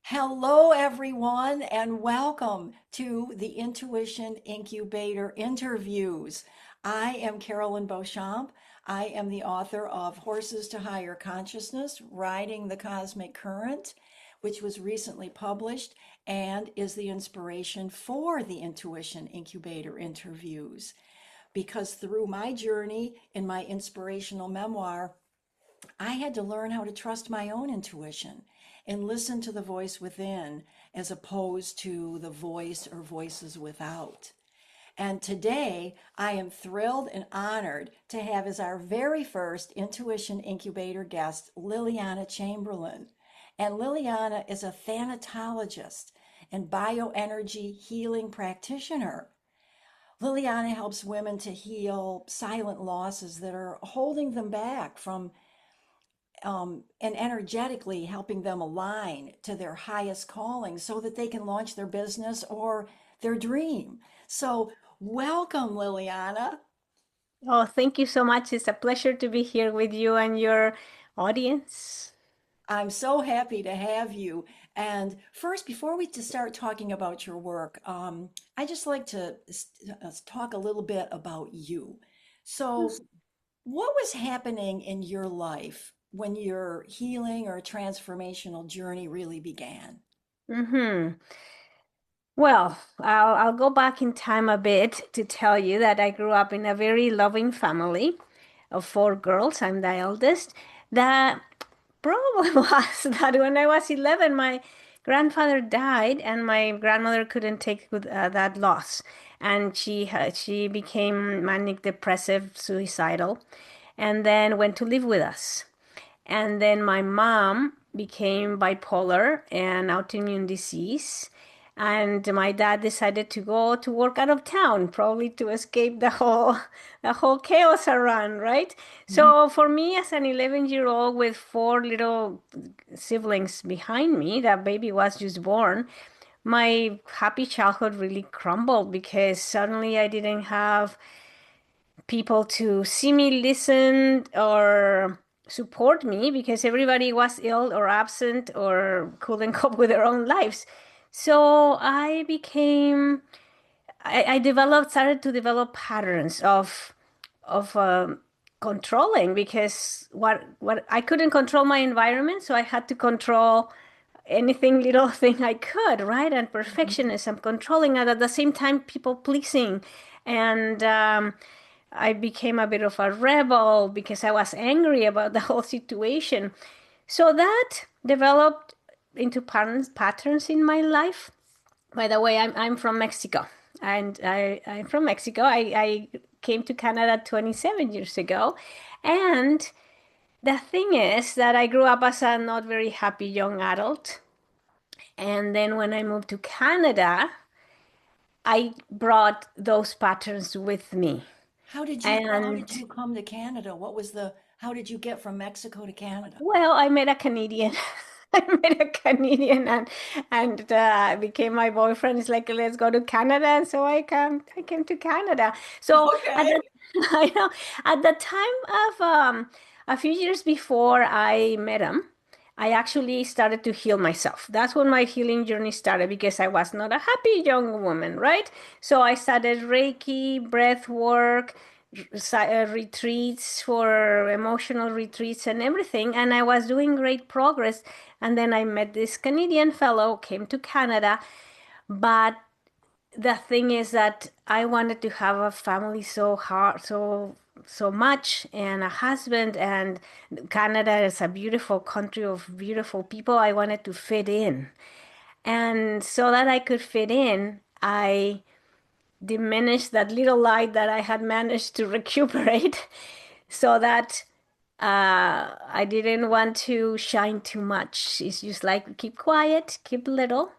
Hello, everyone, and welcome to the Intuition Incubator interviews. I am Carolyn Beauchamp. I am the author of Horses to Higher Consciousness, Riding the Cosmic Current, which was recently published and is the inspiration for the Intuition Incubator interviews. Because through my journey in my inspirational memoir, I had to learn how to trust my own intuition and listen to the voice within as opposed to the voice or voices without. And today, I am thrilled and honored to have as our very first Intuition Incubator guest, Liliana Chamberlain. And Liliana is a thanatologist and bioenergy healing practitioner. Liliana helps women to heal silent losses that are holding them back from and energetically helping them align to their highest calling so that they can launch their business or their dream. So, welcome, Liliana. Oh, thank you so much. It's a pleasure to be here with you and your audience. I'm so happy to have you. And first, before we just start talking about your work, I just like to talk a little bit about you. So, what was happening in your life when your healing or transformational journey really began? hmm Well, I'll go back in time a bit to tell you that I grew up in a very loving family of four girls. I'm the eldest. The problem was that when I was 11, my grandfather died, and my grandmother couldn't take that loss, and she became manic depressive, suicidal, and then went to live with us. And then my mom became bipolar and autoimmune disease. And my dad decided to go to work out of town, probably to escape the whole chaos around, right? Mhm. So for me, as an 11-year-old with four little siblings behind me, that baby was just born, my happy childhood really crumbled because suddenly I didn't have people to see me, listen, or support me because everybody was ill or absent or couldn't cope with their own lives. So I started to develop patterns of controlling because what I couldn't control my environment, so I had to control anything little thing I could, right? And perfectionism, controlling, and at the same time, people pleasing. And I became a bit of a rebel because I was angry about the whole situation. So that developed into patterns in my life. By the way, I'm from Mexico, and I'm from Mexico. I came to Canada 27 years ago, and the thing is that I grew up as a not very happy young adult. And then when I moved to Canada, I brought those patterns with me. How And did you come to Canada? How did you get from Mexico to Canada? well, I met a Canadian. I met a Canadian and became my boyfriend. It's like, let's go to Canada. And so I came to Canada. So at Okay. the I know at the time of a few years before I met him, I actually started to heal myself. That's when my healing journey started because I was not a happy young woman, right? So I started Reiki, breath work, retreats for emotional retreats and everything. And I was doing great progress. And then I met this Canadian fellow, came to Canada. But the thing is that I wanted to have a family so hard, so much, and a husband. And Canada is a beautiful country of beautiful people. I wanted to fit in. And so that I could fit in, I diminished that little light that I had managed to recuperate so that I didn't want to shine too much. It's just like keep quiet, keep little,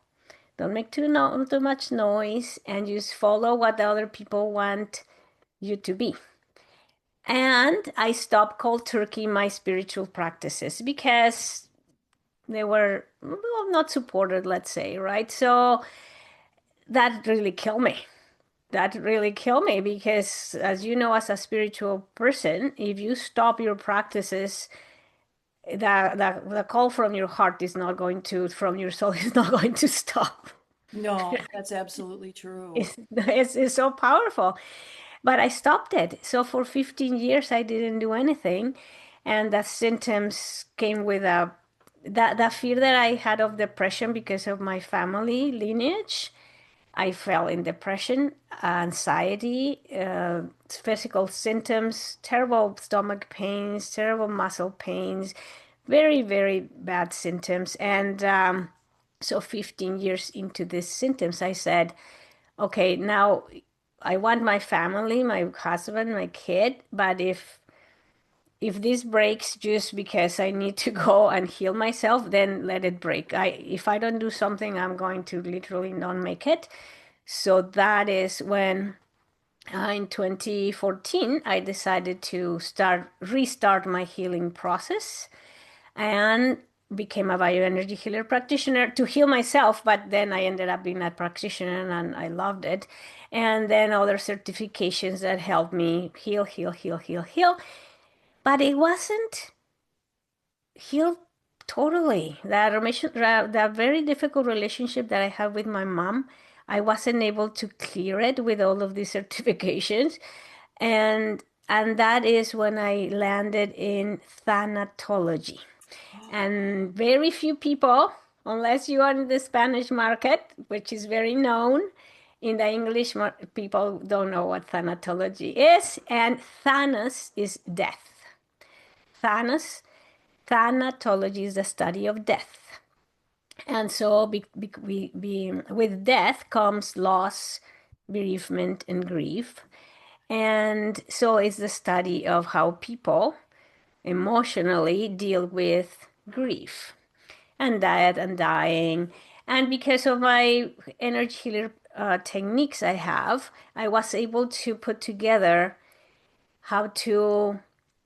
don't make too much noise, and just follow what the other people want you to be. And I stopped cold turkey my spiritual practices because they were well, not supported, let's say, right? So that really killed me. That really killed me because, as you know, as a spiritual person, if you stop your practices, the call from your heart is not going to, from your soul is not going to stop. No, that's absolutely true. It's so powerful. But I stopped it. So for 15 years, I didn't do anything. And the symptoms came with that fear that I had of depression because of my family lineage. I fell in depression, anxiety, physical symptoms, terrible stomach pains, terrible muscle pains, very, very bad symptoms. And so 15 years into these symptoms, I said, okay, now I want my family, my husband, my kid, but if this breaks just because I need to go and heal myself, then let it break. If I don't do something, I'm going to literally not make it. So that is when in 2014 I decided to restart my healing process and became a bioenergy healer practitioner to heal myself, but then I ended up being a practitioner and I loved it. And then other certifications that helped me heal, heal, heal, heal, heal. But it wasn't healed totally. That very difficult relationship that I had with my mom, I wasn't able to clear it with all of these certifications. And and that is when I landed in thanatology. And very few people, unless you are in the Spanish market, which is very known, in the English, people don't know what thanatology is. And Thanos is death. Thanos, thanatology is the study of death. And so with death comes loss, bereavement, and grief. And so it's the study of how people emotionally deal with grief and diet and dying. And because of my energy healer techniques I was able to put together how to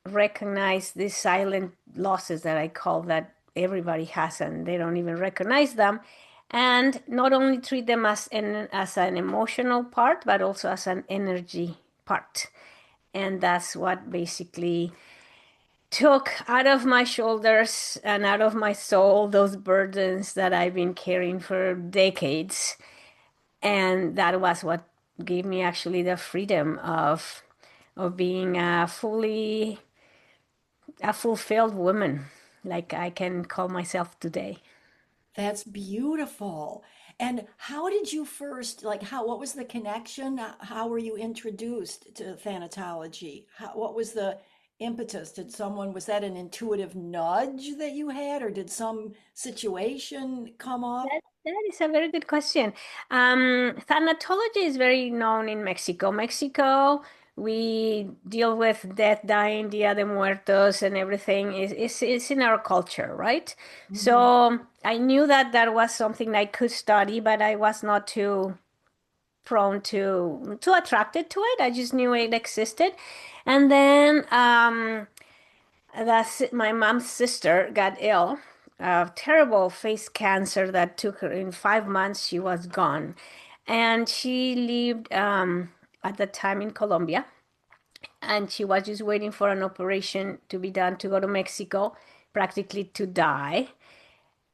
recognize these silent losses that I call that everybody has and they don't even recognize them. And not only treat them as an emotional part, but also as an energy part. And that's what basically took out of my shoulders and out of my soul those burdens that I've been carrying for decades. And that was what gave me actually the freedom of being a fulfilled woman, like I can call myself today. That's beautiful. And how did you first, like, what was the connection? How were you introduced to thanatology? What was the impetus? Was that an intuitive nudge that you had, or did some situation come up? That is a very good question. Thanatology is very known in Mexico. Mexico, we deal with death, dying, Dia de Muertos, and everything is in our culture, right? Mhm. So I knew that that was something I could study, but I was not too prone to attracted to it. I just knew it existed. And then my mom's sister got ill, a terrible face cancer that took her in 5 months. She was gone, and she lived at the time in Colombia, and she was just waiting for an operation to be done to go to Mexico, practically to die.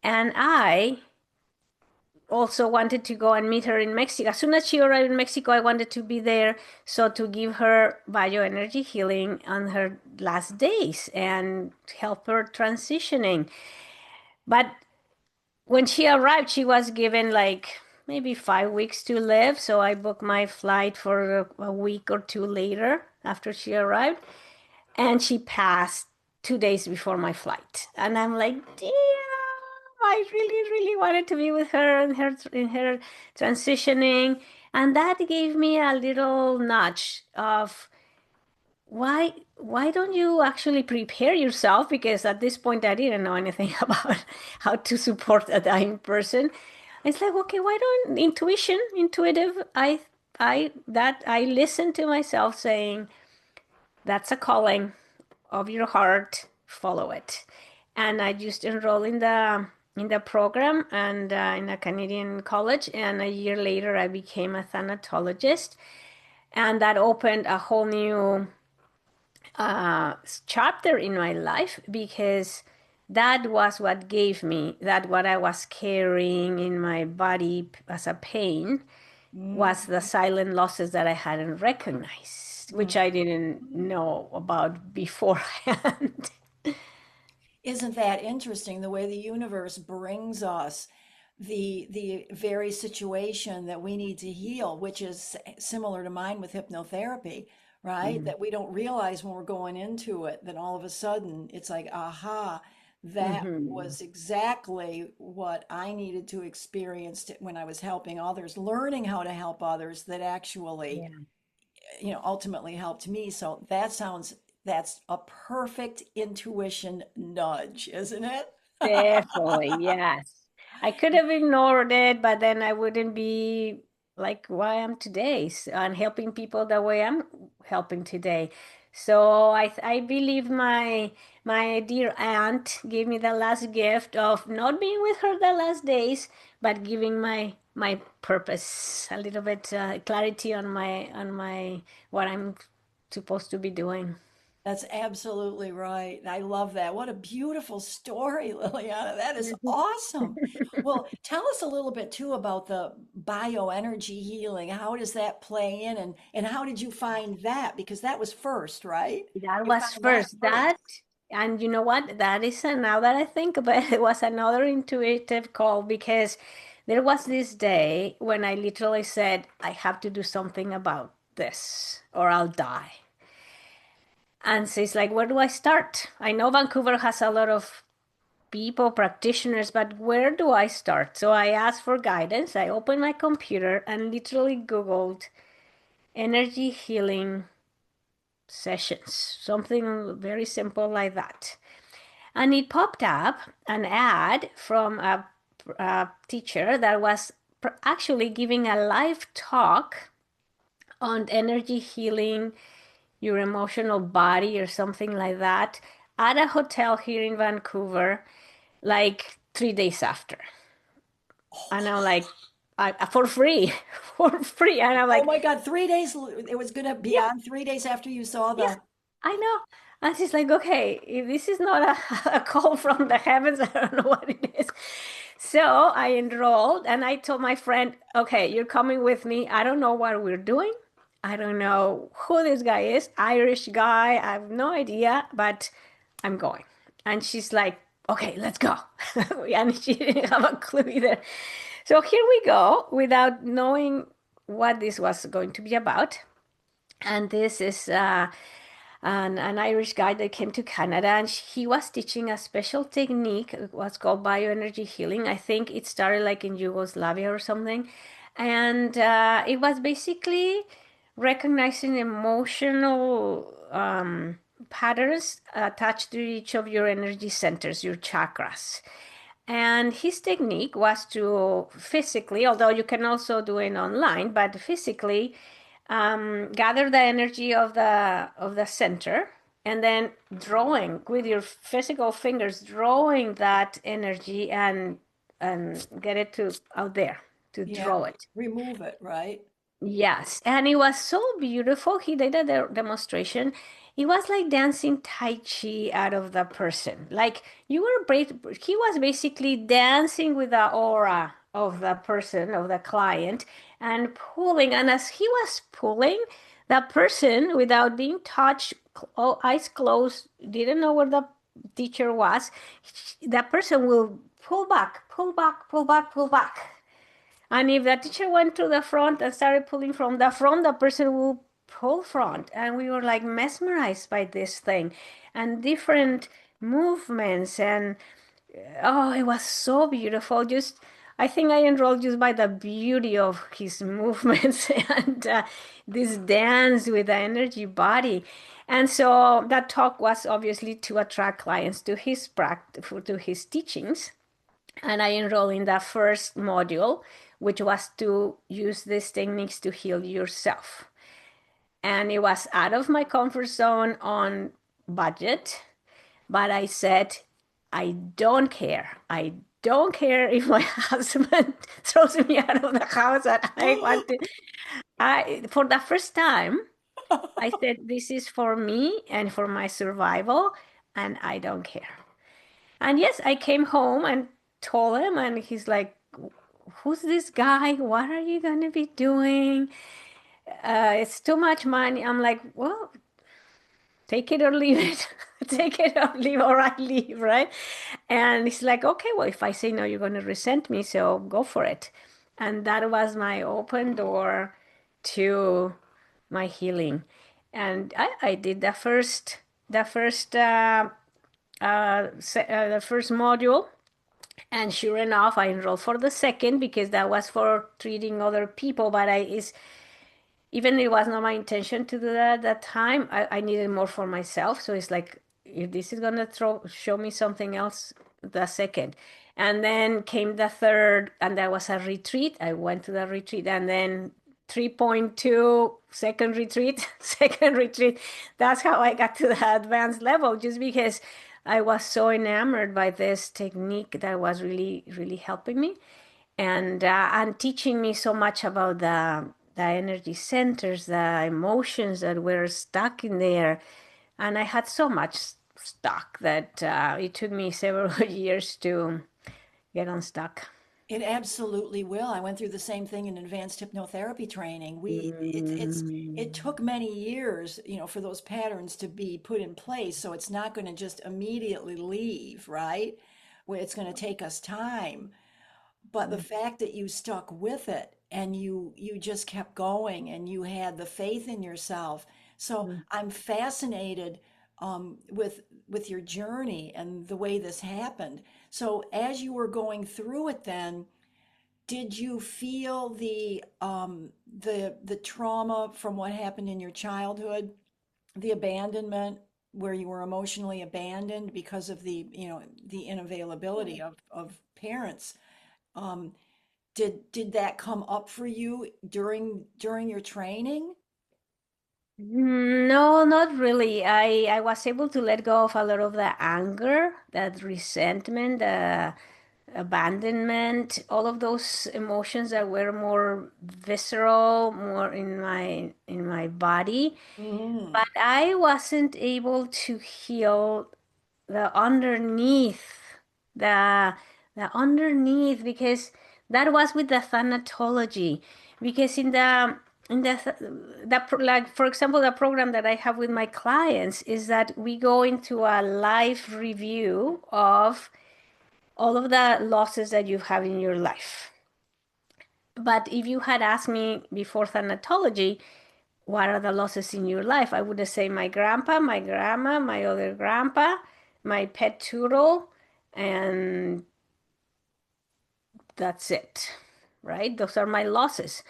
And I also wanted to go and meet her in Mexico. As soon as she arrived in Mexico, I wanted to be there so to give her bioenergy healing on her last days and help her transitioning. But when she arrived, she was given like maybe 5 weeks to live. So I booked my flight for a week or two later after she arrived. And she passed 2 days before my flight. And I'm like, damn, I really, really wanted to be with her and her transitioning. And that gave me a little nudge of why don't you actually prepare yourself? Because at this point I didn't know anything about how to support a dying person. It's like, okay, why don't intuitive, I listened to myself saying, that's a calling of your heart, follow it. And I just enrolled in the program and in a Canadian college. And a year later, I became a thanatologist, and that opened a whole new chapter in my life because that was what gave me that what I was carrying in my body as a pain was the Mhm. silent losses that I hadn't recognized, which I didn't know about beforehand. Isn't that interesting the way the universe brings us the very situation that we need to heal, which is similar to mine with hypnotherapy, right? Mhm. That we don't realize when we're going into it, then all of a sudden it's like, aha, that Mhm. was exactly what I needed to experience when I was helping others, learning how to help others that actually, Yeah. ultimately helped me. So that's a perfect intuition nudge, isn't it? Definitely, yes. I could have ignored it, but then I wouldn't be like who I am today and helping people the way I'm helping today. So I believe my dear aunt gave me the last gift of not being with her the last days, but giving my purpose a little bit clarity on my what I'm supposed to be doing. That's absolutely right. I love that. What a beautiful story, Liliana. That is awesome. Well, tell us a little bit too about the bioenergy healing. How does that play in and how did you find that? Because that was first, right? That You was found that first. first. And you know what? That is, now that I think about it, it was another intuitive call because there was this day when I literally said, I have to do something about this or I'll die. And so it's like, where do I start? I know Vancouver has a lot of people, practitioners, but where do I start? So I asked for guidance. I opened my computer and literally Googled energy healing sessions, something very simple like that. And it popped up an ad from a teacher that was actually giving a live talk on energy healing your emotional body or something like that at a hotel here in Vancouver, like 3 days after. And I'm like, for free, for free. And I'm Oh like, my God, 3 days, it was gonna be yeah, on 3 days after you saw yeah, the, I know. And she's like, okay, if this is not a call from the heavens, I don't know what it is. So I enrolled and I told my friend, okay, you're coming with me. I don't know what we're doing. I don't know who this guy is, Irish guy. I have no idea, but I'm going. And she's like, okay, let's go. And she didn't have a clue either. So here we go without knowing what this was going to be about. And this is an Irish guy that came to Canada, and he was teaching a special technique, what's called bioenergy healing. I think it started like in Yugoslavia or something. And it was basically recognizing emotional patterns attached to each of your energy centers, your chakras. And his technique was to physically, although you can also do it online, but physically gather the energy of the center and then drawing with your physical fingers, drawing that energy and get it to out there to yeah, draw it. remove it, right? Yes, and it was so beautiful. He did a demonstration. It was like dancing Tai Chi out of the person. Like you were, he was basically dancing with the aura of the person, of the client, and pulling. And as he was pulling, that person, without being touched, eyes closed, didn't know where the teacher was. That person will pull back, pull back, pull back, pull back. And if the teacher went to the front and started pulling from the front, the person will pull front. And we were like mesmerized by this thing and different movements. And oh, it was so beautiful. Just, I think I enrolled just by the beauty of his movements and this dance with the energy body. And so that talk was obviously to attract clients to his practice, to his teachings. And I enrolled in the first module, which was to use these techniques to heal yourself. And it was out of my comfort zone on budget, but I said, I don't care. I don't care if my husband throws me out of the house and I want to. For the first time, I said, this is for me and for my survival, and I don't care. And yes, I came home and told him, and he's like, who's this guy? What are you going to be doing? It's too much money. I'm like, well, take it or leave it. Take it or leave, or I leave, right? And he's like, okay, well, if I say no, you're going to resent me, so go for it. And that was my open door to my healing. And I did the first module. And sure enough, I enrolled for the second because that was for treating other people. But even it was not my intention to do that at that time. I needed more for myself. So it's like, if this is gonna show me something else, the second. And then came the third, and that was a retreat. I went to the retreat, and then 3.2 second retreat, second retreat. That's how I got to the advanced level, just because I was so enamored by this technique that was really, really helping me and teaching me so much about the energy centers, the emotions that were stuck in there. And I had so much stuck that it took me several years to get unstuck. It absolutely will. I went through the same thing in advanced hypnotherapy training. It Mm. took many years, for those patterns to be put in place. So it's not going to just immediately leave, right? Where it's going to take us time. But the fact that you stuck with it and you just kept going and you had the faith in yourself. So Mm. I'm fascinated with your journey and the way this happened. So as you were going through it, then did you feel the trauma from what happened in your childhood, the abandonment, where you were emotionally abandoned because of the unavailability of parents? Um, did that come up for you during your training? No, not really. I was able to let go of a lot of the anger, that resentment, the abandonment, all of those emotions that were more visceral, more in my body. Mm, But I wasn't able to heal the underneath, the the underneath, because that was with the thanatology. Because like for example, the program that I have with my clients is that we go into a life review of all of the losses that you have in your life. But if you had asked me before thanatology, what are the losses in your life? I would say my grandpa, my grandma, my other grandpa, my pet turtle, and that's it, right? Those are my losses.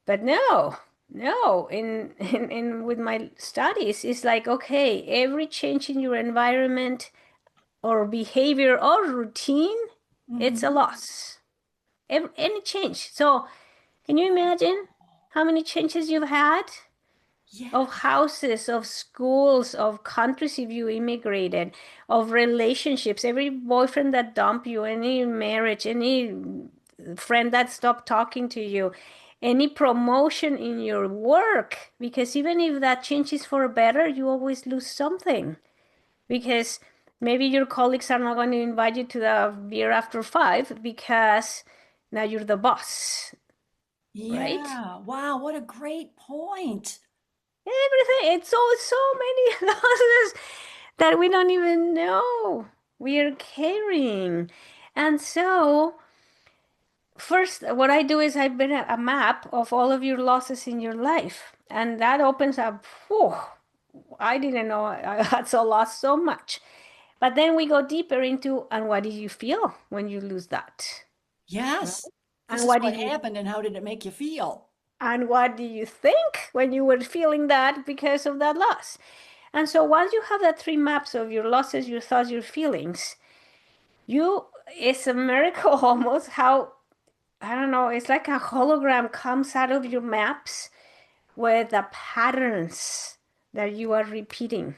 But no, no, in with my studies, it's like, okay, every change in your environment or behavior or routine, it's a hmm. loss. Any change. So can you imagine how many changes you've had? Of Yes. houses, of schools, of countries if you immigrated, of relationships, every boyfriend that dumped you, any marriage, any friend that stopped talking to you, any promotion in your work, because even if that changes for better, you always lose something. Because maybe your colleagues are not going to invite you to the beer after 5 because now you're the boss, right? Yeah. Wow, what a great point. Everything. It's so many losses that we don't even know we are carrying. And so, first, what I do is I build a map of all of your losses in your life. And that opens up, whew, I didn't know I had so lost so much. But then we go deeper into, and what did you feel when you lose that? Right? Yes. This And is what what did you happened and how did it make you feel? And what do you think when you were feeling that because of that loss? And so once you have that 3 maps of your losses, your thoughts, your feelings, it's a miracle almost how, I don't know, it's like a hologram comes out of your maps with the patterns that you are repeating.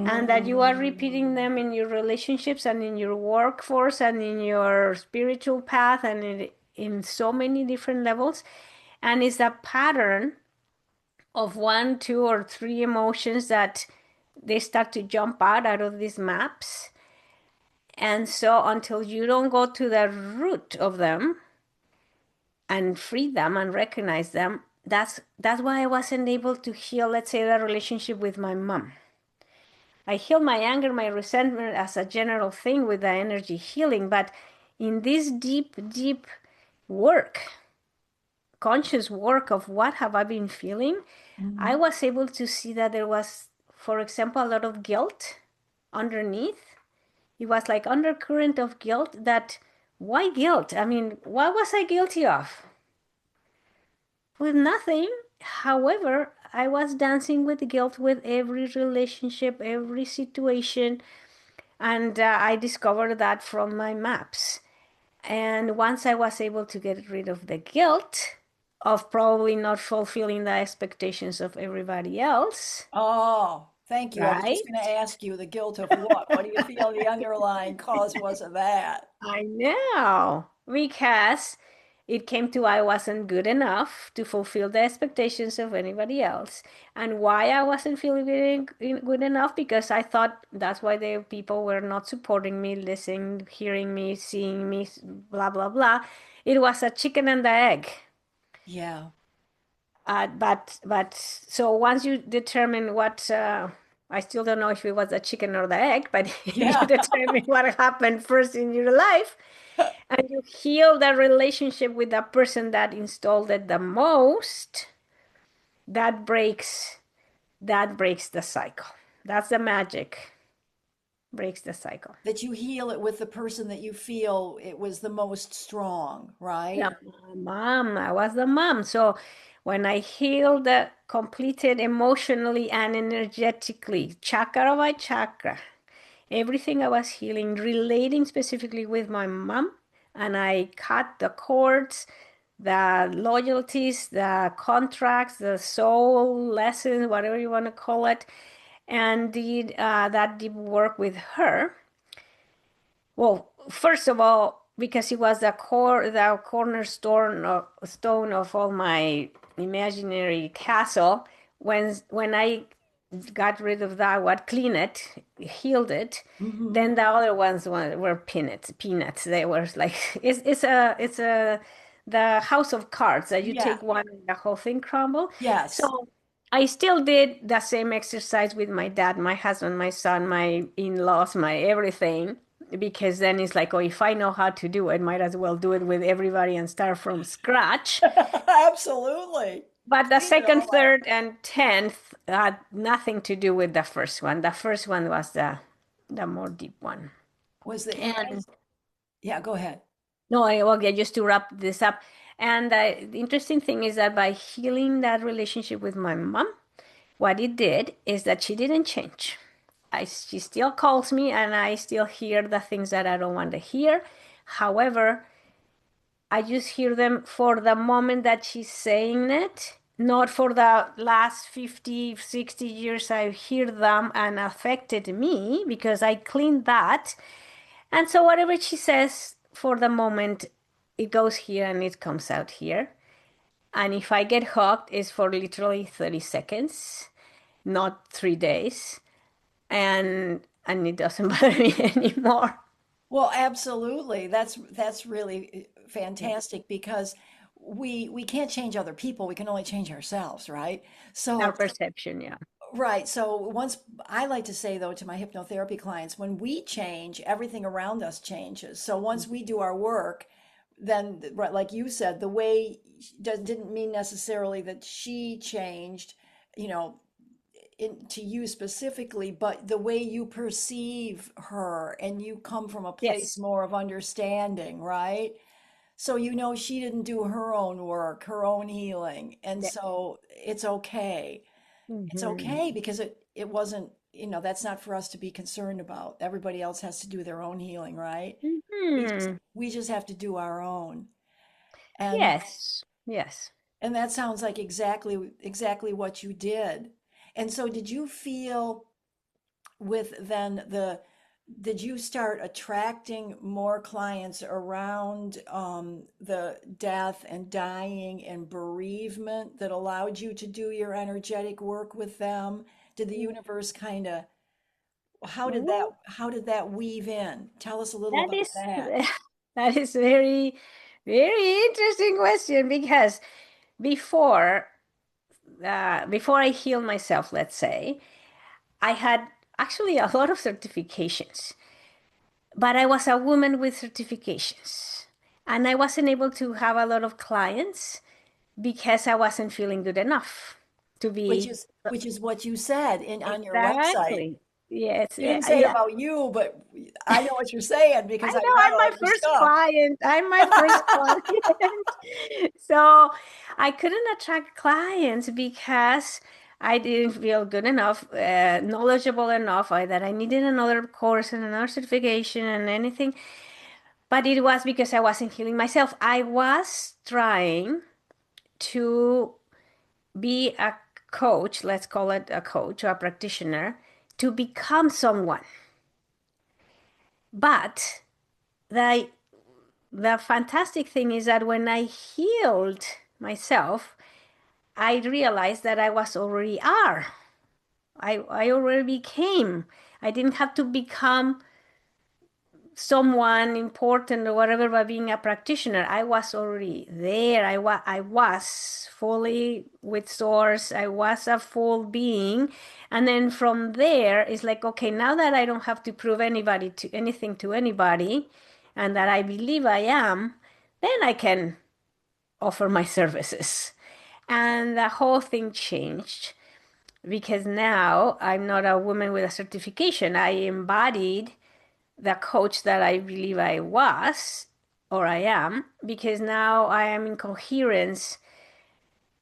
And that you are repeating Mm. them in your relationships and in your workforce and in your spiritual path and in so many different levels. And it's a pattern of 1, 2, or 3 emotions that they start to jump out of these maps. And so until you don't go to the root of them and free them and recognize them, that's why I wasn't able to heal, let's say, the relationship with my mom. I healed my anger, my resentment as a general thing with the energy healing, but in this deep, deep work, conscious work of what have I been feeling, I Mhm. was able to see that there was, for example, a lot of guilt underneath. It was like undercurrent of guilt that, why guilt? I mean, what was I guilty of? With nothing. However, I was dancing with guilt with every relationship, every situation. And I discovered that from my maps. And once I was able to get rid of the guilt of probably not fulfilling the expectations of everybody else, Oh, thank you. I was just right? going to ask you the guilt of what? What do you feel the underlying cause was of that? I know. Because it came to I wasn't good enough to fulfill the expectations of anybody else. And why I wasn't feeling good enough? Because I thought that's why the people were not supporting me, listening, hearing me, seeing me, blah, blah, blah. It was a chicken and the egg. Yeah. But so once you determine what, I still don't know if it was the chicken or the egg, but you Yeah. determine what happened first in your life, and you heal the relationship with the person that installed it the most, that breaks the cycle. That's the magic. Breaks the cycle. That you heal it with the person that you feel it was the most strong, Yeah, right? mom, I was the mom. So when I healed, completed emotionally and energetically, chakra by chakra, everything I was healing, relating specifically with my mom, and I cut the cords, the loyalties, the contracts, the soul lessons, whatever you want to call it, and did that deep work with her. Well, first of all, because it was the cornerstone stone of all my imaginary castle. When I got rid of that, what cleaned it, healed it, Hmm. then the other ones were peanuts. Peanuts. They were like it's a the house of cards that you Yeah. take one and the whole thing crumble. Yes. So I still did the same exercise with my dad, my husband, my son, my in-laws, my everything, because then it's like, oh, if I know how to do it, might as well do it with everybody and start from scratch. Absolutely. But the Clean it second, all up. third, and tenth had nothing to do with the first one. The first one was the more deep one. Was the And yeah, go ahead. no, okay, just to wrap this up. And the interesting thing is that by healing that relationship with my mom, what it did is that she didn't change. She still calls me and I still hear the things that I don't want to hear. However, I just hear them for the moment that she's saying it, not for the last 50, 60 years. I hear them and affected me because I cleaned that. And so whatever she says for the moment, it goes here and it comes out here. And if I get hooked, it's for literally 30 seconds, not 3 days. And it doesn't bother me anymore. Well, absolutely. That's really fantastic because we can't change other people. We can only change ourselves, right? Our So, perception, yeah. right. So once I like to say though to my hypnotherapy clients, when we change, everything around us changes. So once we do our work, then right, like you said, the way didn't mean necessarily that she changed, you know, to you specifically, but the way you perceive her and you come from a place Yes. more of understanding, right? So you know she didn't do her own work, her own healing, and Yeah. so it's okay. It's Hmm. okay because it wasn't, that's not for us to be concerned about. Everybody else has to do their own healing, right? We just Hmm. we just have to do our own. And Yes. Yes. and that sounds like exactly what you did. And so did you feel with then did you start attracting more clients around the death and dying and bereavement that allowed you to do your energetic work with them? Did the universe kind of how did that weave in? Tell us a little That about is that. that is very, very interesting question because before before I healed myself, let's say, I had actually a lot of certifications, but I was a woman with certifications. And I wasn't able to have a lot of clients because I wasn't feeling good enough to be Which is what you said in on your website. exactly. Yes, You didn't say it yeah. about you, but I know what you're saying I because I know read I'm all my your first stuff. client. I'm my first client. So I couldn't attract clients because I didn't feel good enough, knowledgeable enough, that I needed another course and another certification and anything. But it was because I wasn't healing myself. I was trying to be a coach, let's call it a coach or a practitioner, to become someone. But the the fantastic thing is that when I healed myself, I realized that I was already are. I already became. I didn't have to become someone important or whatever by being a practitioner. I was already there. I was fully with source. I was a full being. And then from there it's like, okay, now that I don't have to prove anybody to anything to anybody and that I believe I am, then I can offer my services. And the whole thing changed because now I'm not a woman with a certification. I embodied the coach that I believe I was or I am because now I am in coherence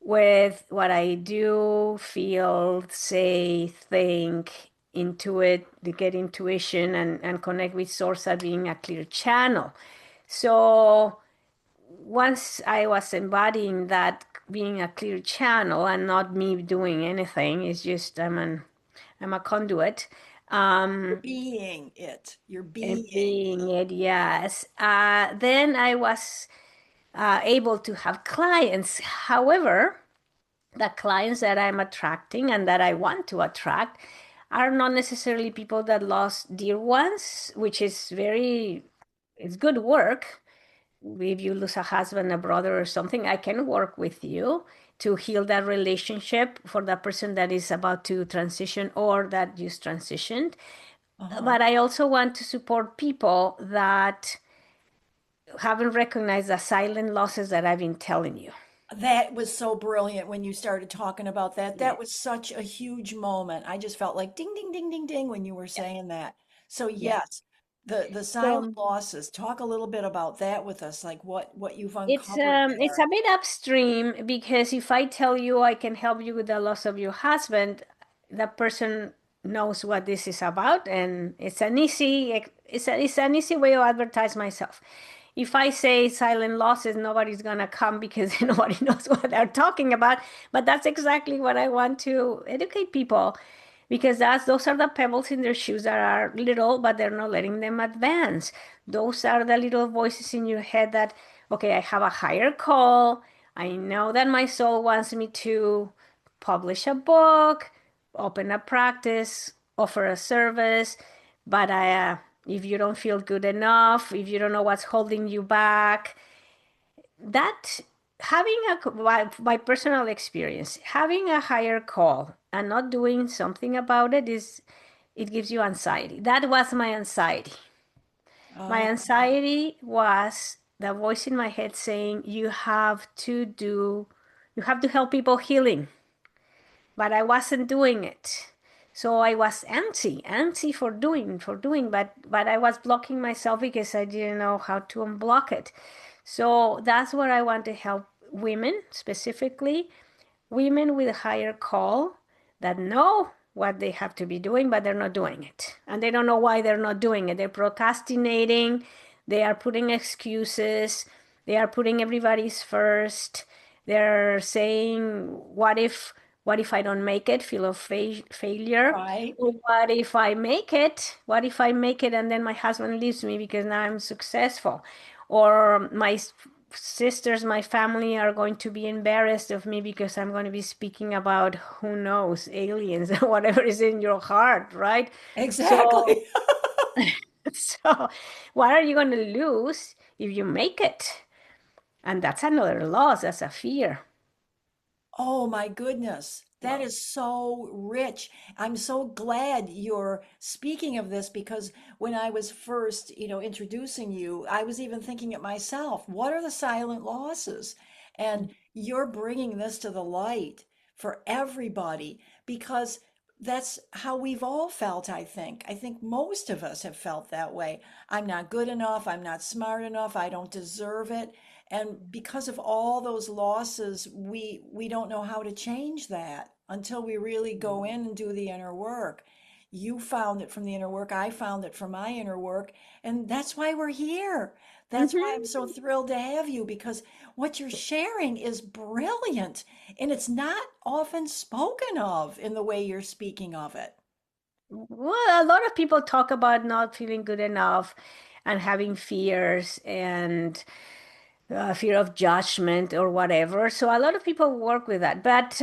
with what I do, feel, say, think, intuit, to get intuition and connect with source as being a clear channel. So once I was embodying that being a clear channel and not me doing anything, it's just I'm a conduit. You're Um, being it. You're and being. being it, yes. Then I was able to have clients. However, the clients that I'm attracting and that I want to attract are not necessarily people that lost dear ones, which is it's good work. If you lose a husband, a brother, or something, I can work with you to heal that relationship for that person that is about to transition or that just transitioned. Uh-huh. But I also want to support people that haven't recognized the silent losses that I've been telling you. That was so brilliant when you started talking about that. Yeah. That was such a huge moment. I just felt like ding, ding, ding, ding, ding when you were saying that. So Yeah. yes, the silent So losses. Talk a little bit about that with us, like what you've it's uncovered um it's there. a bit upstream because if I tell you I can help you with the loss of your husband, the person knows what this is about, and it's an easy way to advertise myself. If I say silent losses, nobody's gonna come because nobody knows what they're talking about. But that's exactly what I want to educate people because those are the pebbles in their shoes that are little, but they're not letting them advance. Those are the little voices in your head that, okay, I have a higher call. I know that my soul wants me to publish a book, open a practice, offer a service, but if you don't feel good enough, if you don't know what's holding you back, that by personal experience, having a higher call and not doing something about it gives you anxiety. That was my anxiety. My Uh, anxiety was the voice in my head saying, you have to help people healing, but I wasn't doing it. So I was antsy but I was blocking myself because I didn't know how to unblock it. So that's where I want to help women, specifically women with a higher call that know what they have to be doing, but they're not doing it. And they don't know why they're not doing it. They're procrastinating, they are putting excuses, they are putting everybody's first. They're saying, what if I don't make it? Feel of failure. right. Or what if I make it? What if I make it and then my husband leaves me because now I'm successful? Or my sisters, my family are going to be embarrassed of me because I'm going to be speaking about who knows, aliens or whatever is in your heart, right? So, Exactly. so what are you going to lose if you make it? And that's another loss, that's a fear. Oh my goodness. That is so rich. I'm so glad you're speaking of this because when I was first, introducing you, I was even thinking it myself. What are the silent losses? And you're bringing this to the light for everybody because that's how we've all felt, I think. I think most of us have felt that way. I'm not good enough. I'm not smart enough. I don't deserve it. And because of all those losses, we don't know how to change that until we really go in and do the inner work. You found it from the inner work, I found it from my inner work, and that's why we're here. That's why I'm so Mhm. thrilled to have you because what you're sharing is brilliant and it's not often spoken of in the way you're speaking of it. Well, a lot of people talk about not feeling good enough and having fears and fear of judgment or whatever. So a lot of people work with that, but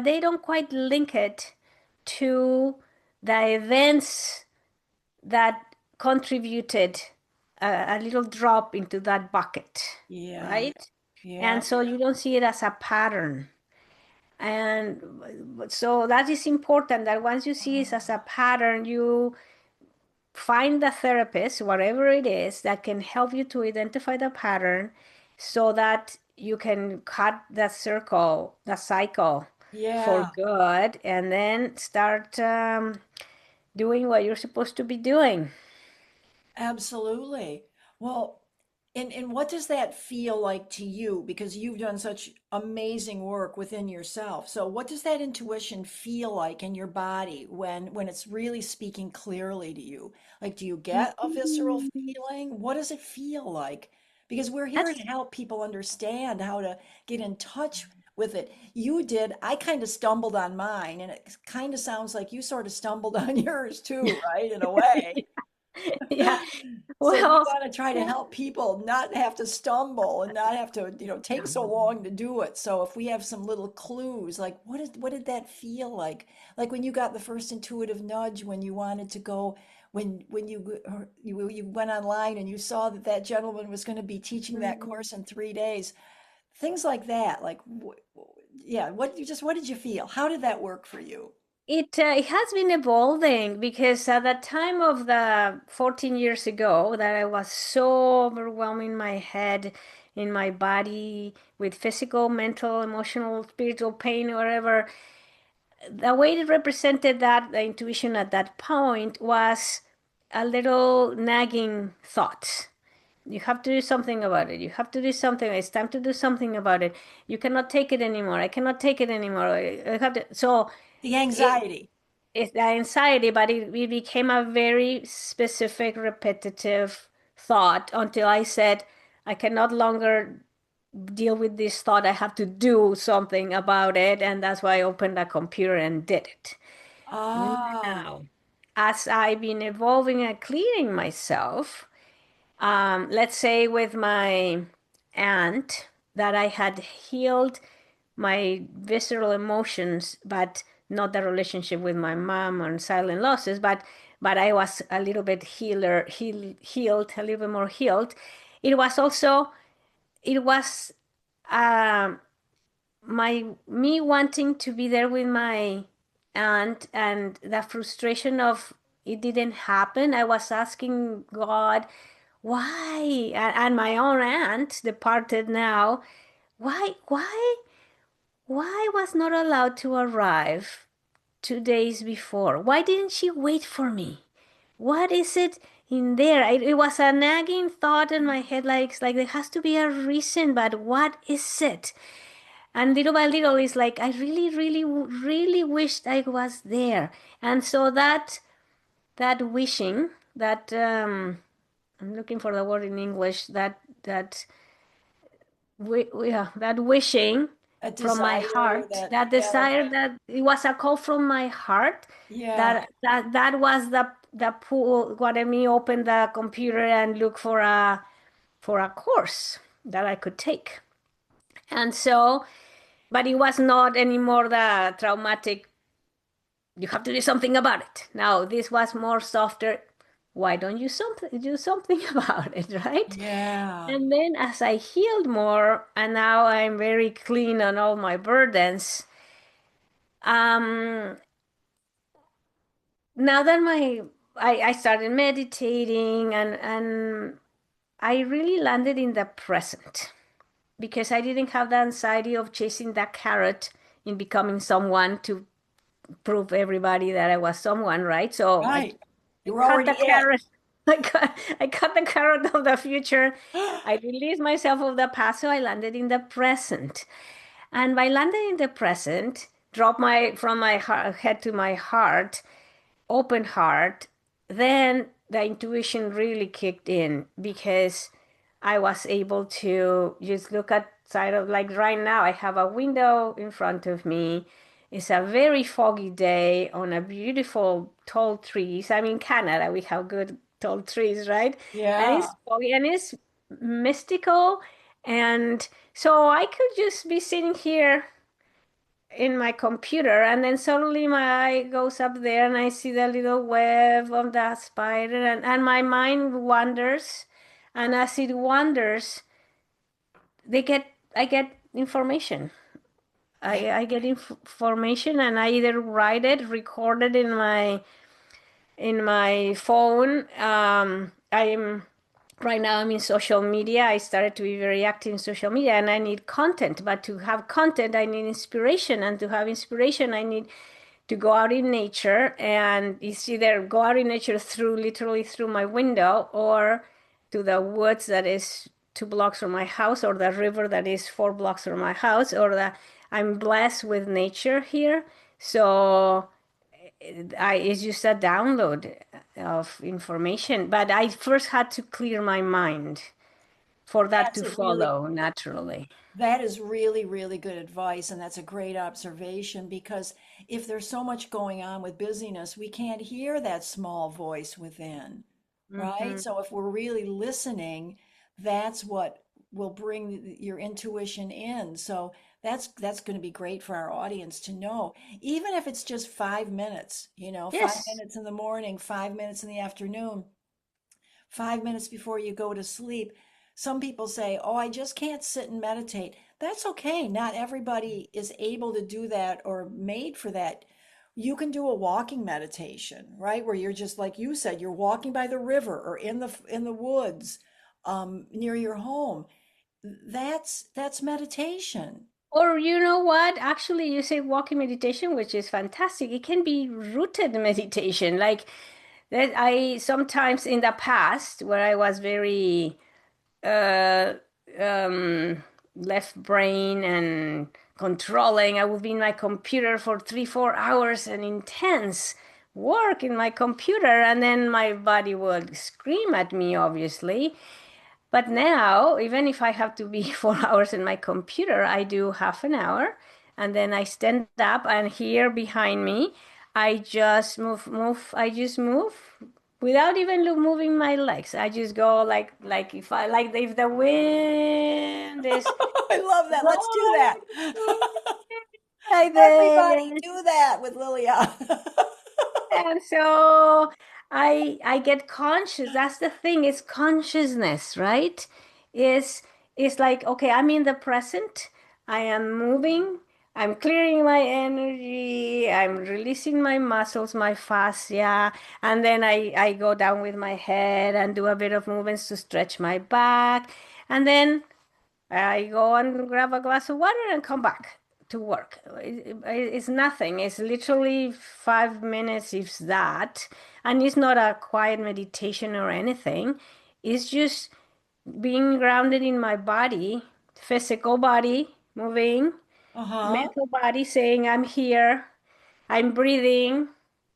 they don't quite link it to the events that contributed a little drop into that bucket, Yeah, right? yeah, And so you don't see it as a pattern. And so that is important that once you see it as a pattern, you find the therapist, whatever it is, that can help you to identify the pattern so that you can cut the circle, the cycle for yeah, good, and then start doing what you're supposed to be doing. absolutely. Well, and what does that feel like to you? Because you've done such amazing work within yourself. So what does that intuition feel like in your body when it's really speaking clearly to you? Like, do you get a visceral feeling? What does it feel like? Because we're here to That's help people understand how to get in touch with it. You did, I kind of stumbled on mine, and it kind of sounds like you sort of stumbled on yours too, right? In a way. yeah. So we Well, want to try to yeah. help people not have to stumble and not have to, take so long to do it. So if we have some little clues, like what did that feel like? Like when you got the first intuitive nudge when you wanted to go, when you went online and you saw that that gentleman was going to be teaching that course in 3 days, things like that. Like, yeah, what did you feel? How did that work for you? It has been evolving because at the time of the 14 years ago that I was so overwhelming my head in my body with physical, mental, emotional, spiritual pain, whatever, the way it represented that, the intuition at that point was a little nagging thought. You have to do something about it. You have to do something. It's time to do something about it. You cannot take it anymore. I cannot take it anymore. I have to. So The it, anxiety. it's the anxiety, but it became a very specific, repetitive thought until I said, I can no longer deal with this thought. I have to do something about it. And that's why I opened a computer and did it. Ah, Now, as I've been evolving and clearing myself, let's say with my aunt, that I had healed my visceral emotions, but not the relationship with my mom and silent losses, but I was a little bit healed, a little bit more healed. It was also it was um, my me wanting to be there with my aunt and the frustration of it didn't happen. I was asking God, why? And my own aunt departed now. Why was not allowed to arrive 2 days before? Why didn't she wait for me? What is it in there? It was a nagging thought in my head, like it's like there has to be a reason, but what is it? And little by little, it's like I really, really, really wished I was there. And so that wishing, that I'm looking for the word in English, yeah, that wishing a from my desire heart, that, that yeah, desire, that it was a call from my heart, yeah. that was the pull. What I mean, open the computer and look for a for a course that I could take. And so, but it was not anymore the traumatic, you have to do something about it. Now, this was more softer. Why don't you do something about it, right? Yeah. And then as I healed more, and now I'm very clean on all my burdens, um, now that I started meditating and I really landed in the present because I didn't have the anxiety of chasing that carrot in becoming someone to prove everybody that I was someone, right? So Right. I You're cut the already it. carrot. I cut the carrot of the future. I released myself of the past, so I landed in the present. And by landing in the present, drop my from my head to my heart, open heart, then the intuition really kicked in because I was able to just look at side of like right now, I have a window in front of me. It's a very foggy day on a beautiful tall trees. I'm in Canada. We have good tall trees, right? And Yeah. it's foggy and it's mystical. And so I could just be sitting here in my computer and then suddenly my eye goes up there and I see the little web of the spider and my mind wanders, and as it wanders they get I get information. I get information and I either write it, record it in my phone. I'm right now I'm in social media. I started to be very active in social media and I need content. But to have content, I need inspiration. And to have inspiration, I need to go out in nature. And it's either go out in nature through literally through my window or to the woods that is 2 blocks from my house or the river that is 4 blocks from my house or the I'm blessed with nature here. So it's just a download of information, but I first had to clear my mind for that That's to a really follow naturally. That is really, really good advice, and that's a great observation because if there's so much going on with busyness, we can't hear that small voice within, right? Hmm. So if we're really listening, that's what will bring your intuition in. So that's going to be great for our audience to know, even if it's just 5 minutes, five Yes. minutes in the morning, 5 minutes in the afternoon. 5 minutes before you go to sleep. Some people say, "Oh, I just can't sit and meditate." That's okay. Not everybody is able to do that or made for that. You can do a walking meditation, right? Where you're just like you said, you're walking by the river or in the woods near your home. That's meditation. Or you know what? Actually, you say walking meditation, which is fantastic. It can be rooted meditation. Like that I sometimes in the past where I was very uh, um, left brain and controlling. I would be in my computer for 3, 4 hours and intense work in my computer, and then my body would scream at me, obviously. But now, even if I have to be 4 hours in my computer, I do half an hour and then I stand up and here behind me, I just I just move without even moving my legs. I just go like if the wind is I love that. Let's do blowing that. like Everybody this. do that with Liliana. And so I get conscious. That's the thing, it's consciousness, right? Is it's like, okay, I'm in the present, I am moving, I'm clearing my energy, I'm releasing my muscles, my fascia, and then I go down with my head and do a bit of movements to stretch my back. And then I go and grab a glass of water and come back to work. It's nothing. It's literally 5 minutes, if that. And it's not a quiet meditation or anything. It's just being grounded in my body, physical body moving, Uh-huh. mental body saying, I'm here, I'm breathing,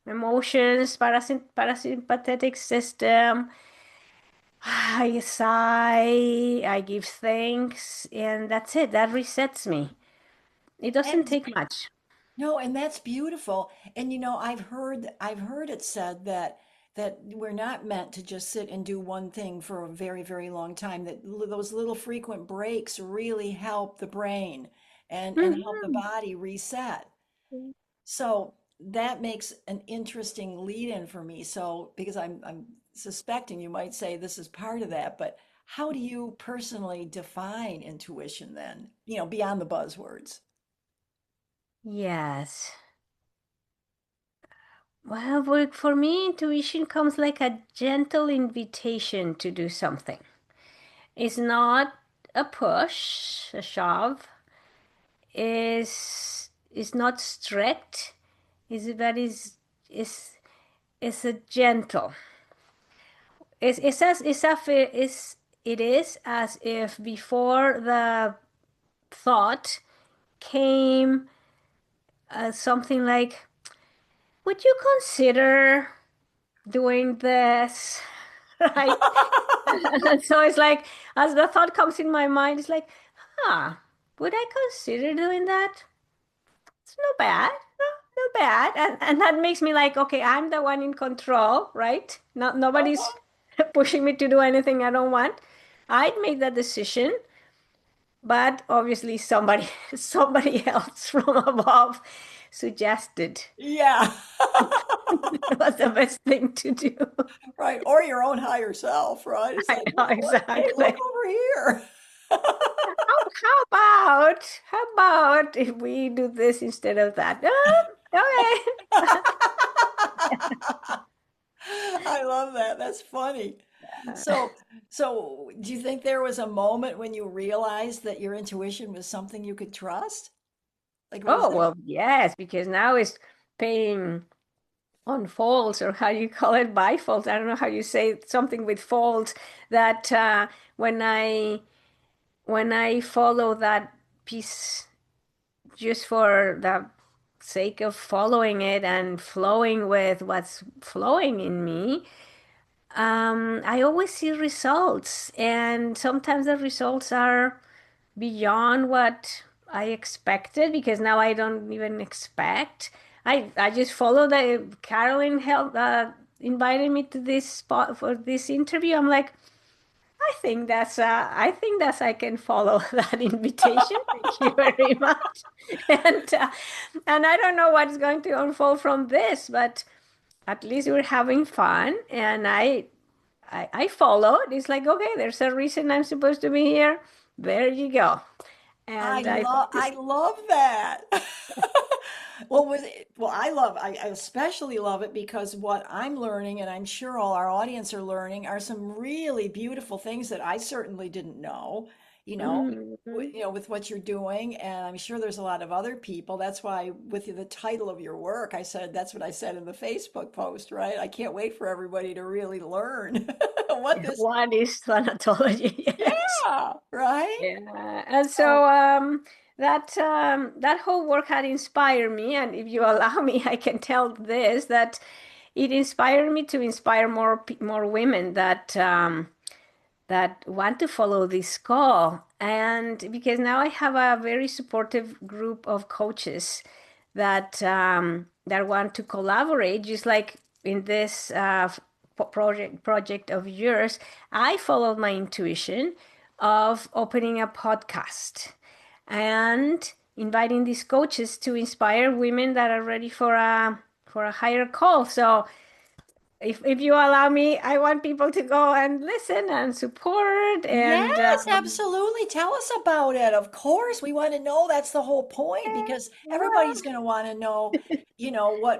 emotions, parasympathetic system. I sigh, I give thanks, and that's it. That resets me. It That doesn't is take much. No, and that's beautiful. And I've heard it said that that we're not meant to just sit and do one thing for a very, very long time, that those little frequent breaks really help the brain and help the Mhm. body reset. So that makes an interesting lead in for me. So, because I'm suspecting you might say this is part of that, but how do you personally define intuition then? Beyond the buzzwords. Yes. Well, for me, intuition comes like a gentle invitation to do something. It's not a push, a shove. Is not strict. Is that is a gentle. It is as if before the thought came something like, would you consider doing this? Right? And so it's like, as the thought comes in my mind, it's like, huh, would I consider doing that? It's not bad. No, not bad. And that makes me like, okay, I'm the one in control, right? Not nobody's pushing me to do anything I don't want. I'd make that decision, but obviously somebody somebody else from above suggested Yeah. it was the best thing to do. Right. Or your own higher self, right? It's I like, know hey, look exactly. over here. How about if we do this instead of that? Okay. I love that. That's funny. So, so do you think there was a moment when you realized that your intuition was something you could trust? Like, was Oh, there? well, yes, because now it's paying on folds, or how you call it, bifolds. I don't know how you say something with folds, that when I when I follow that piece just for the sake of following it and flowing with what's flowing in me, I always see results, and sometimes the results are beyond what I expected, because now I don't even expect. I just follow the Carolyn help invited me to this spot for this interview. I'm like, I think that's I can follow that invitation. Thank you very much. And uh, and I don't know what's going to unfold from this, but at least we're having fun, and I followed. It's like, okay, there's a reason I'm supposed to be here. There you go. I And I love I just, love that. I especially love it because what I'm learning, and I'm sure all our audience are learning, are some really beautiful things that I certainly didn't know, you know, mhm. with what you're doing. And I'm sure there's a lot of other people. That's why with the title of your work, I said, that's what I said in the Facebook post, right? I can't wait for everybody to really learn what this, What is thanatology? Yes. yeah, right? Yeah. And So so that whole work had inspired me, and if you allow me, I can tell this, that it inspired me to inspire more women that want to follow this call. And because now I have a very supportive group of coaches that want to collaborate, just like in this project of yours. I followed my intuition of opening a podcast and inviting these coaches to inspire women that are ready for a higher call. So if you allow me, I want people to go and listen and support. And yes, absolutely. Tell us about it. Of course, we want to know. That's the whole point because well, everybody's going to want to know,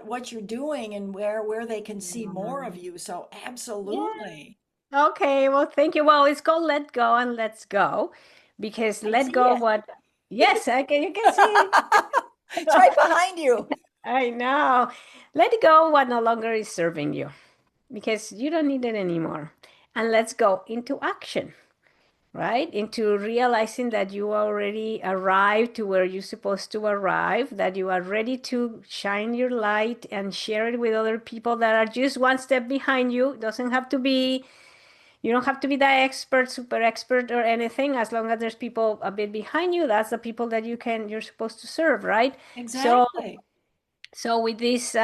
what you're doing and where they can see more of you. So yeah. absolutely. Okay, well, thank you. Well, it's called Let Go and Let's Go, because I let see go of it. what, yes, I can, you can see It's right behind you. I know. Let go of what no longer is serving you, because you don't need it anymore. And let's go into action, right? Into realizing that you already arrived to where you're supposed to arrive, that you are ready to shine your light and share it with other people that are just one step behind you. Doesn't have to be, you don't have to be the expert, super expert or anything. As long as there's people a bit behind you, that's the people that you're supposed to serve, right? So Exactly. so with these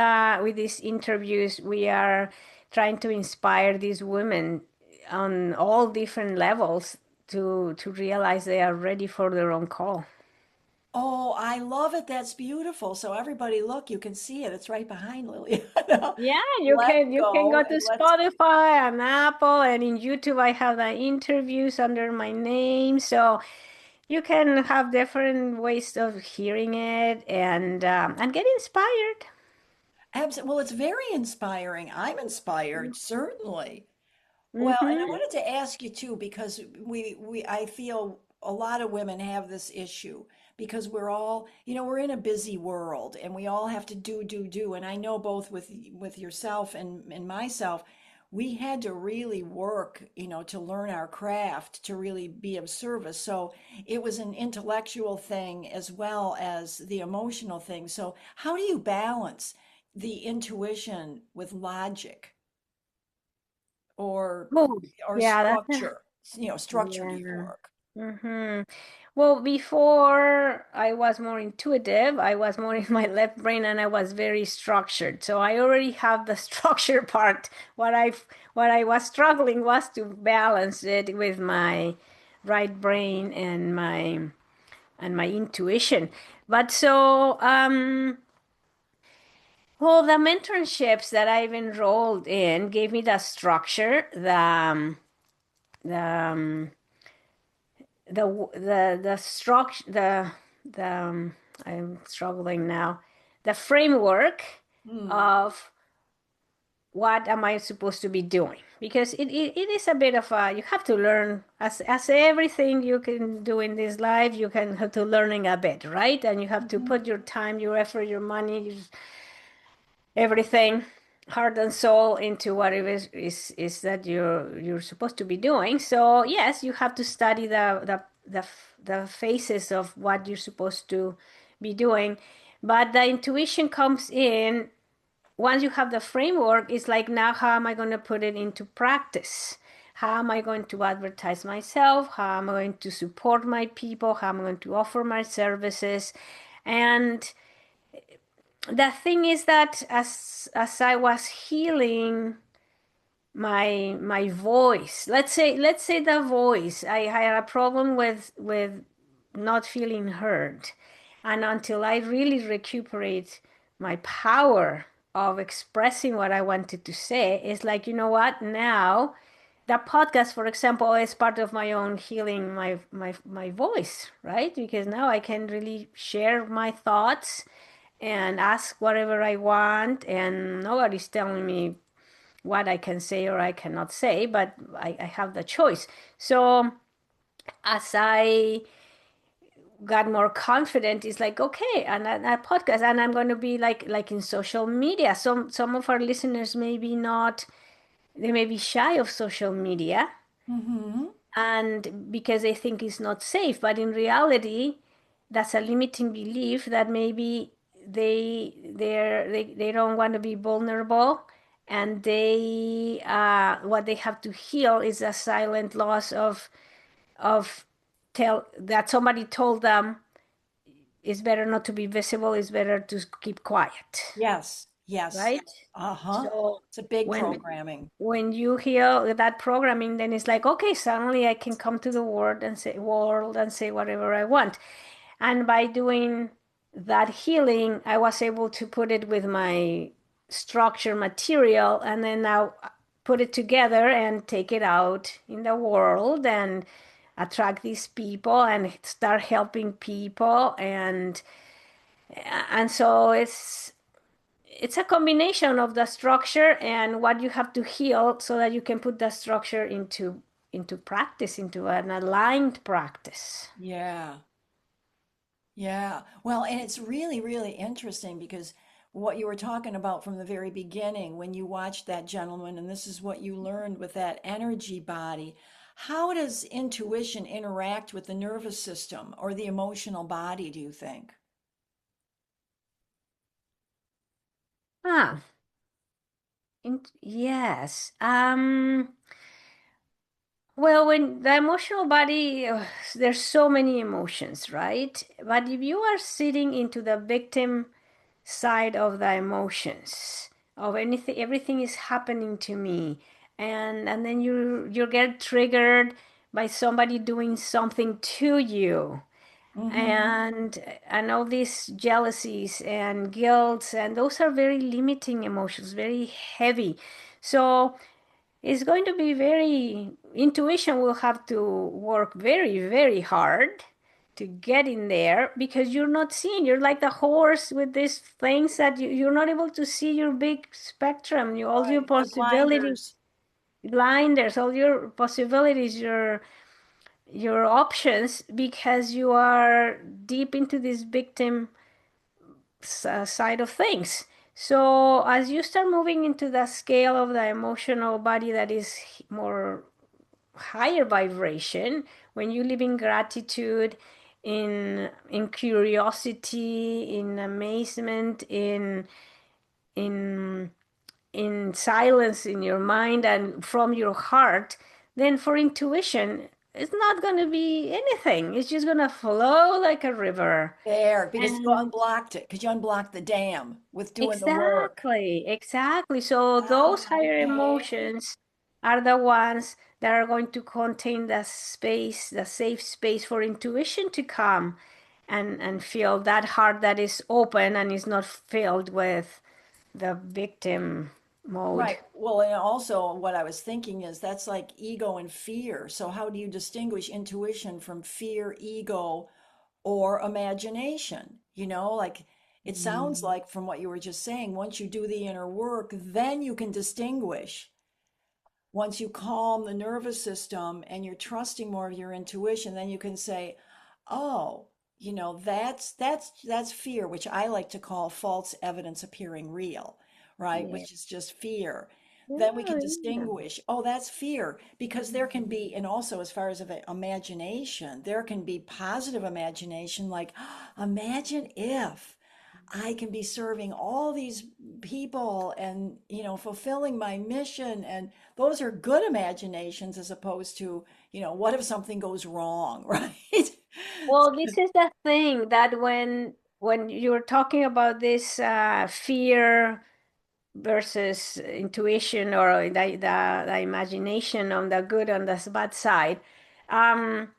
interviews, we are trying to inspire these women on all different levels to realize they are ready for their own call. Oh, I love it. That's beautiful. So everybody, look, you can see it. It's right behind Liliana. Yeah, Let you can go go and to let's. Spotify and Apple, and in YouTube I have the interviews under my name, so you can have different ways of hearing it and get inspired. Well, it's very inspiring. I'm inspired, certainly. Well, and I Mm-hmm. wanted to ask you too, because I feel a lot of women have this issue because we're all, we're in a busy world and we all have to do. And I know both with yourself and myself, we had to really work, to learn our craft, to really be of service. So it was an intellectual thing as well as the emotional thing. So how do you balance the intuition with logic? or Oh, or yeah, structure. Structure, do you yeah. work? Mm-hmm. Well, before I was more intuitive, I was more in my left brain and I was very structured. So I already have the structure part. What I was struggling was to balance it with my right brain and my intuition. But well, the mentorships that I've enrolled in gave me the structure, the the structure I'm struggling now, the framework Hmm. of what am I supposed to be doing, because it is a bit of a, you have to learn, as everything you can do in this life, you can have to learning a bit, right? And you have to Mhm. put your time, your effort, your money, everything, heart and soul, into what it is that you're supposed to be doing. So yes, you have to study the phases of what you're supposed to be doing, but the intuition comes in once you have the framework. It's like, now how am I going to put it into practice? How am I going to advertise myself? How am I going to support my people? How am I going to offer my services? And the thing is that as I was healing my voice, let's say the voice, I had a problem with not feeling heard, and until I really recuperate my power of expressing what I wanted to say, it's like, you know what, now the podcast, for example, is part of my own healing, my voice, right? Because now I can really share my thoughts and ask whatever I want, and nobody's telling me what I can say or I cannot say, but I have the choice. So as I got more confident, it's like, okay, and a podcast, and I'm going to be like in social media. Some of our listeners may be not, they may be shy of social media, Mhm. and because they think it's not safe, but in reality that's a limiting belief, that maybe they don't want to be vulnerable, and they what they have to heal is a silent loss of tell that somebody told them it's better not to be visible, it's better to keep quiet, Yes. Yes. right? Uh-huh. So It's a big when programming. when you hear that programming, then it's like, okay, suddenly I can come to the world and say whatever I want. And by doing that healing, I was able to put it with my structure material, and then now put it together and take it out in the world and attract these people and start helping people. And so it's a combination of the structure and what you have to heal, so that you can put that structure into practice, into an aligned practice. Yeah. Yeah. Well, and it's really, really interesting because what you were talking about from the very beginning, when you watched that gentleman, and this is what you learned with that energy body, how does intuition interact with the nervous system or the emotional body, do you think? Ah, yes. Well, when the emotional body, there's so many emotions, right? But if you are sitting into the victim side of the emotions, of anything, everything is happening to me. And then you get triggered by somebody doing something to you, Mm-hmm. and all these jealousies and guilt, and those are very limiting emotions, very heavy. So it's going to be very, intuition will have to work very, very hard to get in there, because you're not seeing, you're like the horse with these things that you're not able to see your big spectrum, all your Right. The possibilities, blinders. blinders, all your possibilities, your options, because you are deep into this victim side of things. So as you start moving into the scale of the emotional body that is more higher vibration, when you live in gratitude, in curiosity, in amazement, in in silence in your mind and from your heart, then for intuition, it's not going to be anything. It's just going to flow like a river. There, because you And unblocked it, because you unblocked the dam with doing the work. exactly, exactly. So those Ah, higher okay. emotions are the ones that are going to contain the space, the safe space for intuition to come and feel that heart that is open and is not filled with the victim mode. Right. Well, and also what I was thinking is that's like ego and fear. So how do you distinguish intuition from fear, ego, or imagination? Like it sounds Mm. like from what you were just saying, once you do the inner work, then you can distinguish. Once you calm the nervous system and you're trusting more of your intuition, then you can say, "Oh, that's fear," which I like to call false evidence appearing real, right? Yeah. Which is just fear. Then we can Yeah, yeah. distinguish, oh, that's fear, because there can be, and also as far as of imagination, there can be positive imagination, like, imagine if I can be serving all these people and, fulfilling my mission. And those are good imaginations as opposed to, what if something goes wrong, right? Well, this is the thing that when you're talking about this fear versus intuition, or the imagination on the good and the bad side, um,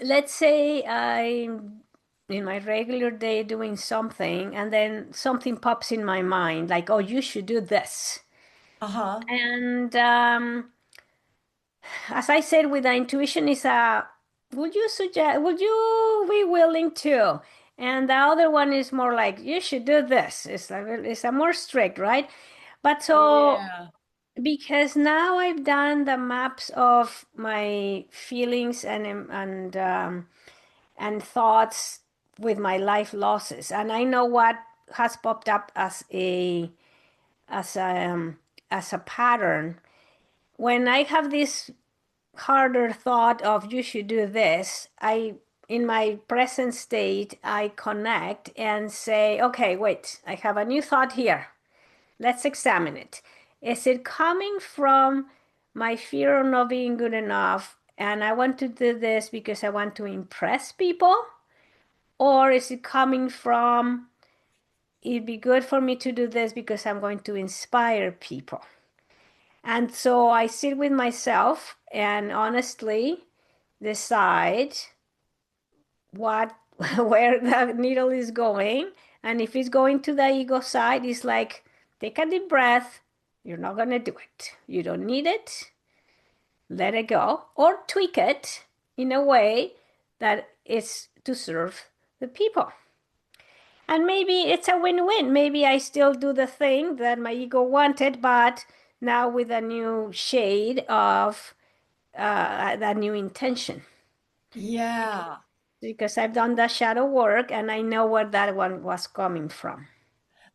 let's say I'm in my regular day doing something, and then something pops in my mind, like, oh, you should do this. Uh-huh. And as I said, with the intuition is would you be willing to? And the other one is more like, you should do this. It's a more strict, right? But so, Yeah. because now I've done the maps of my feelings and thoughts with my life losses, and I know what has popped up as a as a pattern. When I have this harder thought of you should do this, I, in my present state, I connect and say, okay, wait, I have a new thought here. Let's examine it. Is it coming from my fear of not being good enough and I want to do this because I want to impress people? Or is it coming from, it'd be good for me to do this because I'm going to inspire people? And so I sit with myself and honestly decide what where the needle is going. And if it's going to the ego side, it's like, take a deep breath. You're not going to do it. You don't need it. Let it go. Or tweak it in a way that it's to serve the people. And maybe it's a win-win. Maybe I still do the thing that my ego wanted, but now with a new shade of that new intention. Yeah. Because I've done the shadow work and I know where that one was coming from.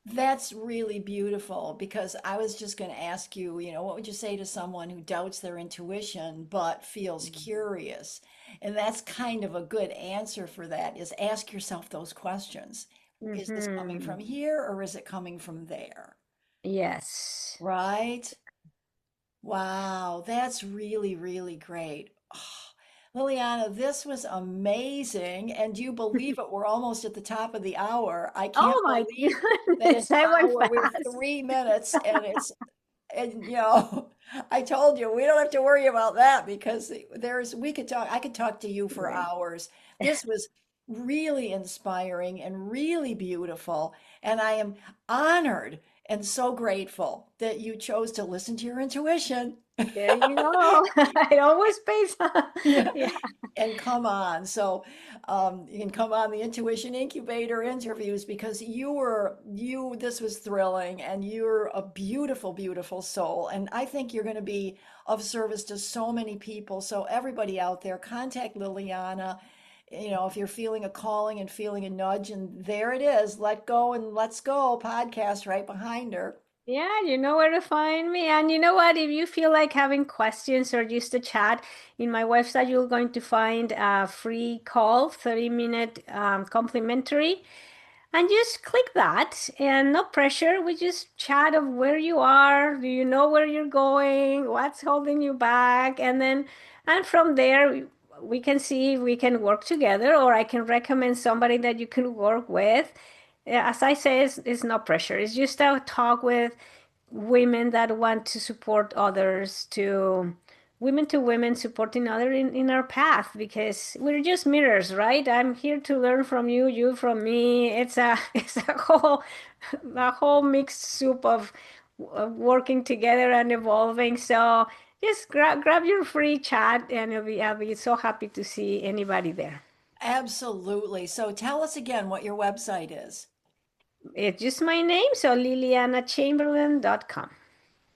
That's really beautiful because I was just going to ask you, what would you say to someone who doubts their intuition but feels curious? And that's kind of a good answer for that is ask yourself those questions. Is this coming Hmm. from here or is it coming from there? Yes. Right? Wow, that's really, really great. Liliana, this was amazing. And do you believe it? We're almost at the top of the hour. I can't Oh my believe that an goodness, I went hour, we're fast. 3 minutes and I told you we don't have to worry about that because I could talk to you for Right. hours. This was really inspiring and really beautiful. And I am honored and so grateful that you chose to listen to your intuition. There you go. It always pays. Yeah. Yeah. And come on. You can come on the Intuition Incubator interviews because this was thrilling and you're a beautiful, beautiful soul. And I think you're going to be of service to so many people. So everybody out there, contact Liliana. If you're feeling a calling and feeling a nudge, and there it is, Let Go and Let's Go podcast right behind her. Yeah, you know where to find me. And you know what? If you feel like having questions or just a chat, in my website, you're going to find a free call, 30-minute complimentary. And just click that and no pressure. We just chat of where you are. Do you know where you're going? What's holding you back? And from there, we can see if we can work together or I can recommend somebody that you can work with. Yeah, as I say, it's no pressure. It's just a talk with women that want to support others to women supporting other in our path because we're just mirrors, right? I'm here to learn from you, you from me. It's a it's a whole mixed soup of working together and evolving. So just grab your free chat and I'll be so happy to see anybody there. Absolutely. So tell us again what your website is. It's just my name, so lilianachamberlain.com.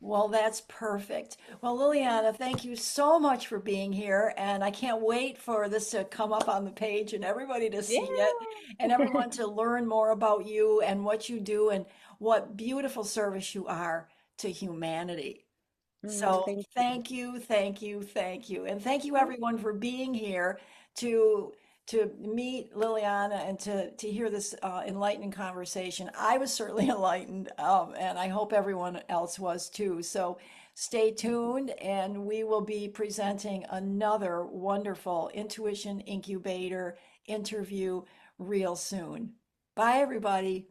Well, that's perfect. Well, Liliana, thank you so much for being here. And I can't wait for this to come up on the page and everybody to see Yeah. it and everyone to learn more about you and what you do and what beautiful service you are to humanity. So Thank you. thank you, thank you, thank you. And thank you everyone for being here to to meet Liliana and to hear this enlightening conversation. I was certainly enlightened, and I hope everyone else was too. So stay tuned, and we will be presenting another wonderful Intuition Incubator interview real soon. Bye, everybody.